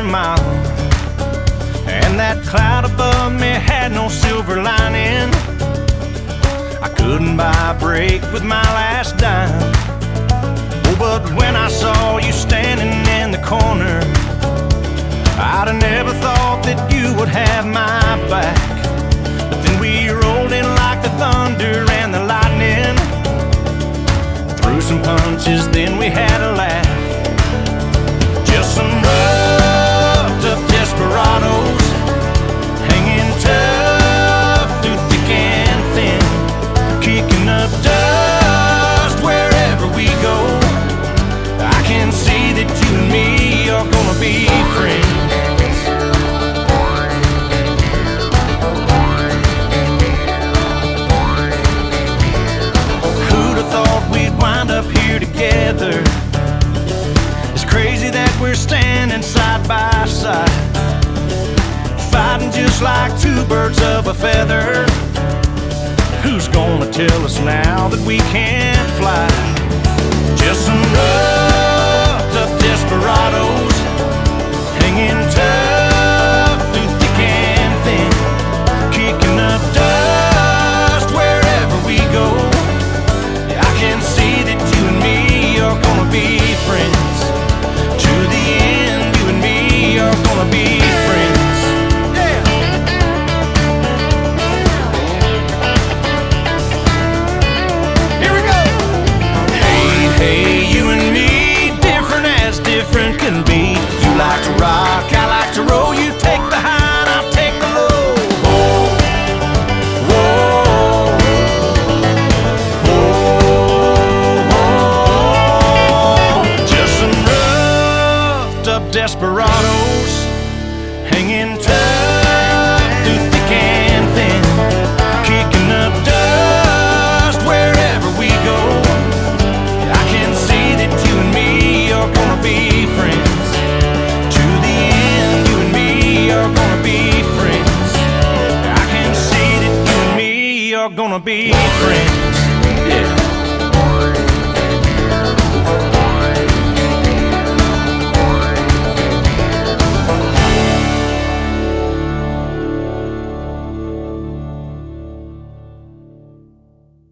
mile, and that cloud above me had no silver lining. I couldn't buy a break with my last dime. Oh, but when I saw you standing in the corner, I'd have never thought that you would have my back. But then we rolled in like the thunder and the lightning, threw some punches, then we had a laugh. Just some roughed up desperados, hanging tough through thick and thin, kicking up dust wherever we go. I can see that you and me are gonna be friends. Who'd have thought we'd wind up here together? It's crazy that we're standing side by side, fighting just like two birds of a feather. Who's gonna tell us now that we can't fly? Just some roughed up desperados, hanging tough through thick and thin, kicking up dust wherever we go. Yeah, I can see that you and me are gonna be friends. To the end, you and me are gonna be friends. Yeah. Here we go. Hey, hey, you and me, different as different can be. You like to rock, I like to roll. You take the high and I'll take the low. Whoa, whoa, whoa. Just some roughed up desperados, hanging tough through thick and thin, kicking up dust wherever we go. I can see that you and me are gonna be friends. To the end, you and me are gonna be friends. I can see that you and me are gonna be friends.